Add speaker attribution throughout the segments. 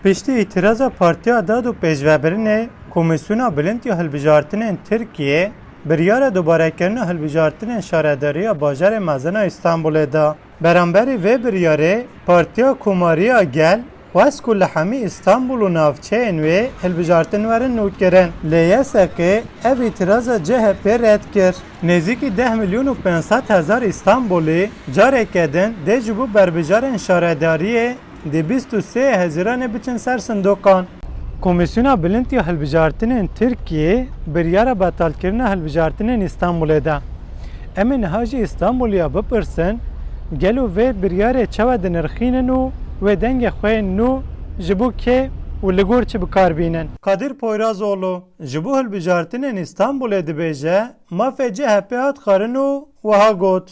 Speaker 1: Piştî îtiraza Partiya Dad û Pêşvebirinê Komîsyona Bilîntiya Hilbijartinên Tirkiye biryara dubarekirina hilbijartinên şaredariya bajarê mezin a İstanbulê da. Beramberî vê biryarê Partiya Komariya Gel xwest ku li hemî İstanbul û navçeyên wê hilbijartin werin nûkirin. Lê YSK ev îtiraza CHP red kir. Nêzîkî 10 milyon û 500 hezar İstanbulî careke din dê ji bo berbijarên şaredariyê di 23 Haziranê biçin ser sindokan. Komisyona Bilîntiya Hilbijartinên Tirkiye biryara betalkirina hilbijartinên İstanbulê da. Em ê niha jî İstanbulya bipirsin gelo vê biryarê çawa dinirxînin û wê dengê xwe nû ji bo kê û li gor çi bikarbînin. Kadir Poyrazoğlu ji bo hilbijartinên İstanbulê dibêje mafê CHP hat xwarin û wiha got.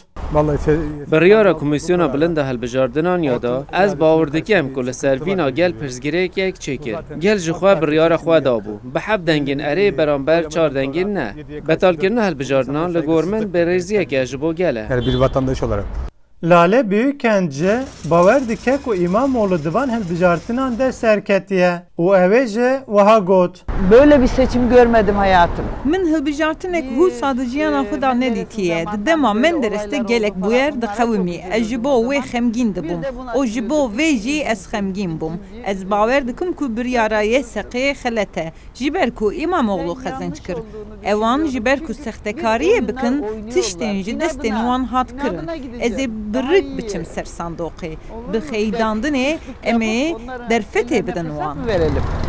Speaker 2: Biryara Komîsyona Bilind a Hilbijartinan ya da ez bawer dikim ku li ser vîna gel pirsgirêkek çêkir. Gel ji xwe biryara xwe dabû. Bi hev dengên erê beramber çar dengên ne. Betalkirina hilbijartinan li gor min bêrêziyeke ji bo gel e.
Speaker 3: Yani bir vatandaş olarak.
Speaker 1: Lale Büyükence bawer dike ku İmamoğlu divan hilbijartinan de serketiye û ew ê jî wiha got.
Speaker 4: Böyle bir seçim görmedim hayatım.
Speaker 5: Min hilbijartinek hû sadiciyana xwe da nedîtiye. Di dema Menderes'te gelek bûyer dixewimî. Ez ji bo wê xemgîn dibûm. O ji bo vê jî ez xemgîn bûm. Ez bawer dikim ku biryara YSK xelet e. Ji ber ku İmamoğlu xezinç kir. Ewan ji ber ku sextekariyê bikin, tiştên ji destên wan hat kirin. Ez ê birik biçim ser sandokê. Bi xeyidandinê em ê derfetê bidin wan.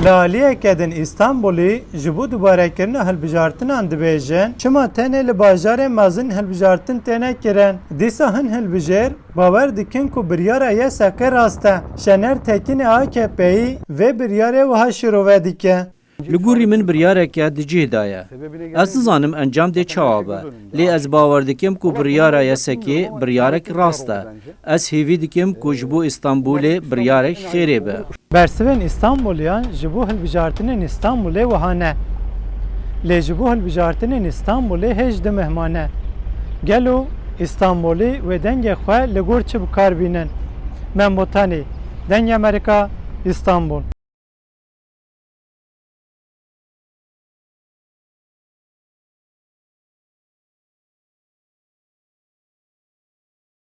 Speaker 1: Laliyeke din İstanbulî ji bo dubarekirina hilbijartinan dibêjin çima tenê li bajarê mezin hilbijartin têne kirin. Dîsa hin hilbijer bawer dikin ku biryara YSK rast e. Şener Tekinê AKP'yî vê biryarê wiha şîrove dike.
Speaker 6: Li gorî min biryareke di cih da ye. Ez nizanim encam dê çawa be. Lê ez bawer dikim ku biryara YSK biryarek rast e. Ez hêvî dikim ku ji bo İstanbulê biryarek xêrê be.
Speaker 1: Bersivên İstanbulyan ji bo hilbijartinên İstanbulê wiha ne. Lê ji bo hilbijartinên İstanbulê hêj di mehmane. Gelo İstanbulî wê dengê xwe li gor çi bikarbînin. Membotanî, Dengê Amerîka, İstanbul.